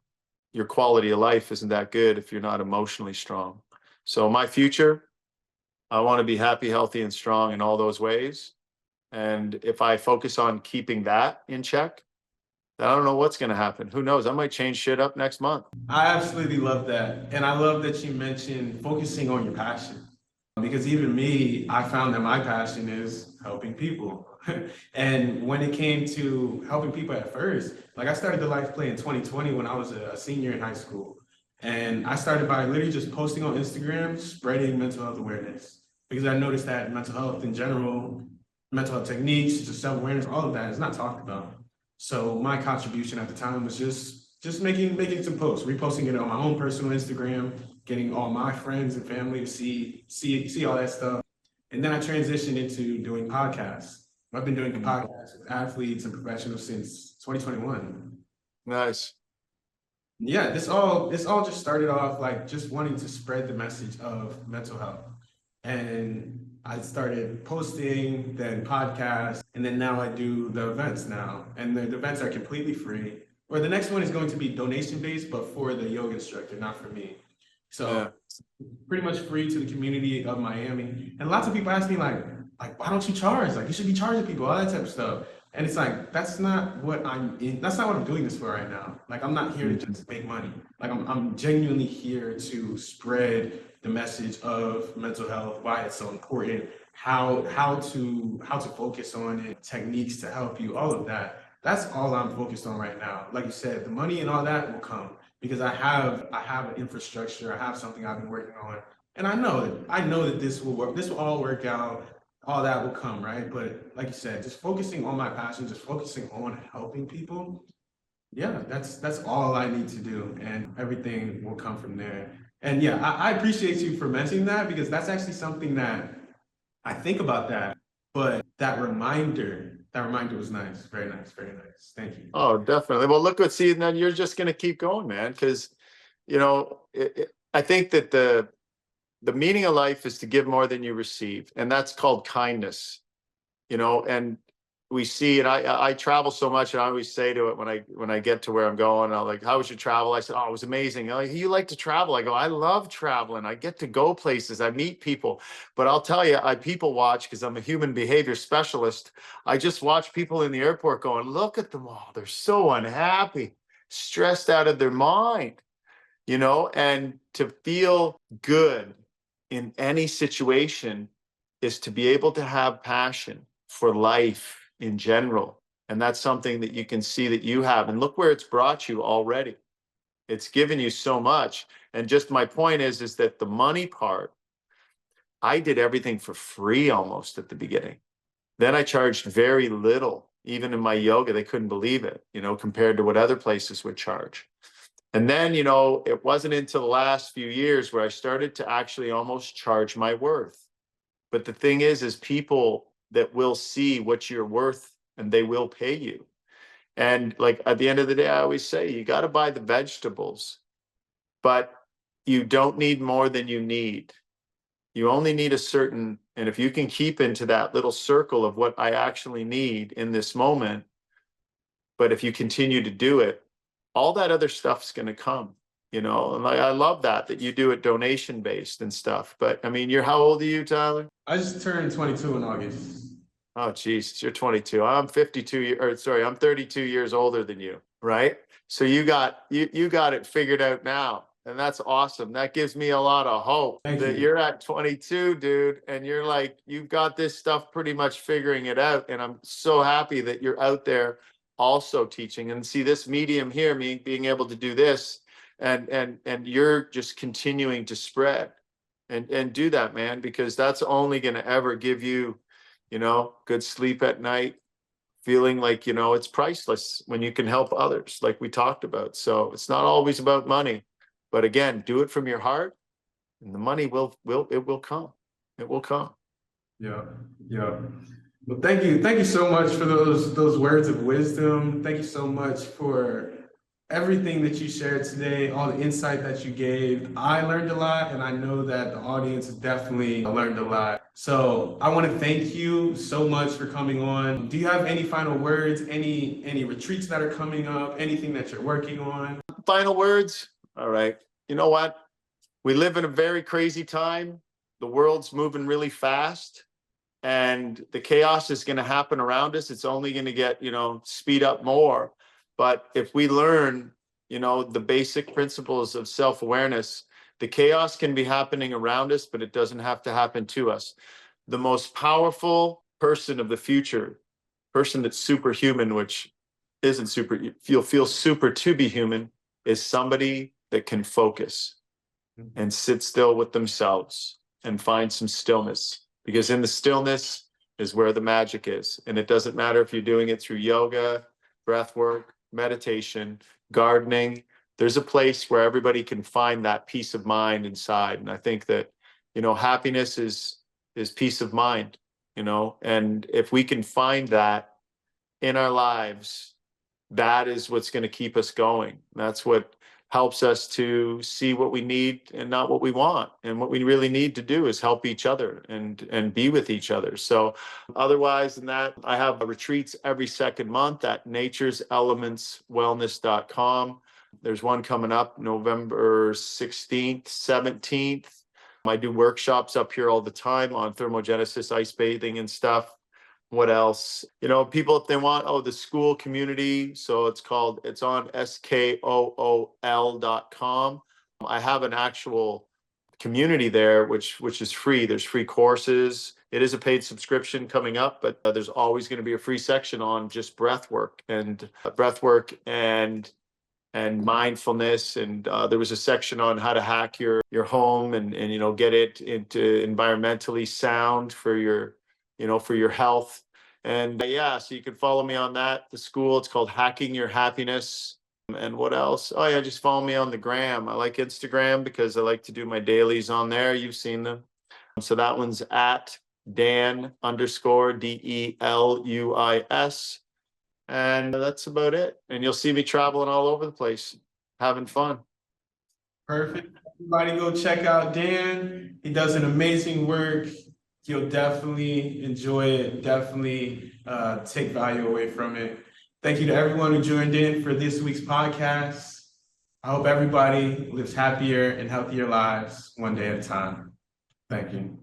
your quality of life isn't that good if you're not emotionally strong. So my future, I want to be happy, healthy, and strong in all those ways. And if I focus on keeping that in check, I don't know what's going to happen. Who knows? I might change shit up next month. I absolutely love that. And I love that you mentioned focusing on your passion. Because even me, I found that my passion is helping people. And when it came to helping people at first, like I started the Life Play in 2020 when I was a senior in high school. And I started by literally just posting on Instagram, spreading mental health awareness. Because I noticed that mental health in general, mental health techniques, just self-awareness, all of that is not talked about. So my contribution at the time was just making some posts, reposting it on my own personal Instagram, getting all my friends and family to see all that stuff. And then I transitioned into doing podcasts. I've been doing podcasts with athletes and professionals since 2021. Nice. Yeah, this all just started off like just wanting to spread the message of mental health. And I started posting, then podcasts, and then now I do the events now. And the events are completely free. Or the next one is going to be donation based, but for the yoga instructor, not for me. So Yeah. pretty much free to the community of Miami. And lots of people ask me like, why don't you charge? Like you should be charging people, all that type of stuff. And it's like, that's not what that's not what I'm doing this for right now. Like I'm not here to just make money. Like I'm genuinely here to spread the message of mental health, why it's so important, how to focus on it, techniques to help you, all of that. That's all I'm focused on right now. Like you said, the money and all that will come because I have an infrastructure, I have something I've been working on, and I know that this will work. This will all work out. All that will come, right? But like you said, just focusing on my passion, just focusing on helping people. Yeah, that's all I need to do, and everything will come from there. And yeah, I appreciate you for mentioning that because that's actually something that I think about that. But that reminder was nice, very nice, very nice. Thank you. Oh, definitely. Well, look what, see, and then you're just going to keep going, man. Because, I think that the meaning of life is to give more than you receive. And that's called kindness, and we see, and I travel so much, and I always say to it when I get to where I'm going, I'm like, how was your travel? I said, oh, it was amazing. Like, you like to travel? I go, I love traveling. I get to go places. I meet people. But I'll tell you, I people watch because I'm a human behavior specialist. I just watch people in the airport going, look at them all. They're so unhappy, stressed out of their mind, and to feel good in any situation is to be able to have passion for life in general. And that's something that you can see that you have. And look where it's brought you already. It's given you so much. And just my point is that the money part, I did everything for free almost at the beginning. Then I charged very little. Even in my yoga, they couldn't believe it, compared to what other places would charge. And then, it wasn't until the last few years where I started to actually almost charge my worth. But the thing is people that will see what you're worth and they will pay you. And like at the end of the day, I always say, you got to buy the vegetables, but you don't need more than you need. You only need a certain, and if you can keep into that little circle of what I actually need in this moment, but if you continue to do it, all that other stuff's going to come, and I love that you do it donation based and stuff. But I mean, how old are you, Tyler? I just turned 22 in August. Oh, geez, you're 22. I'm 52, or sorry, I'm 32 years older than you, right? So you got it figured out now. And that's awesome. That gives me a lot of hope Thank that you. you're at 22, dude, and you're like, you've got this stuff pretty much figuring it out. And I'm so happy that you're out there also teaching. And see this medium here, me being able to do this, and you're just continuing to spread and do that, man, because that's only going to ever give you, good sleep at night, feeling like, it's priceless when you can help others, like we talked about. So it's not always about money, but again, do it from your heart and the money will come. It will come. Yeah, yeah. Well, thank you so much for those words of wisdom. Thank you so much for everything that you shared today, all the insight that you gave. I learned a lot, and I know that the audience definitely learned a lot. So I want to thank you so much for coming on. Do you have any final words? Any retreats that are coming up? Anything that you're working on? Final words. All right. You know what? We live in a very crazy time. The world's moving really fast, and the chaos is going to happen around us. It's only going to get, speed up more. But if we learn, the basic principles of self-awareness, the chaos can be happening around us, but it doesn't have to happen to us. The most powerful person of the future, person that's superhuman, which isn't super, you'll feel super to be human, is somebody that can focus and sit still with themselves and find some stillness, because in the stillness is where the magic is. And it doesn't matter if you're doing it through yoga, breath work, meditation, gardening. There's a place where everybody can find that peace of mind inside. And I think that, happiness is peace of mind, and if we can find that in our lives, that is what's going to keep us going. That's what helps us to see what we need and not what we want. And what we really need to do is help each other and be with each other. So otherwise than that, I have retreats every second month at natureselementswellness.com. There's one coming up November 16th, 17th. I do workshops up here all the time on thermogenesis, ice bathing and stuff. What else? People, if they want, the school community. So it's on skool.com. I have an actual community there, which is free. There's free courses. It is a paid subscription coming up, but there's always going to be a free section on just breath work and mindfulness. And there was a section on how to hack your home and get it into environmentally sound for your health. And so you can follow me on that. The school, it's called Hacking Your Happiness. And what else? Oh yeah, just follow me on the gram. I like Instagram because I like to do my dailies on there. You've seen them. So that one's at Dan_DELUIS. And that's about it. And you'll see me traveling all over the place, having fun. Perfect. Everybody go check out Dan. He does an amazing work. You'll definitely enjoy it, definitely take value away from it. Thank you to everyone who joined in for this week's podcast. I hope everybody lives happier and healthier lives one day at a time. Thank you.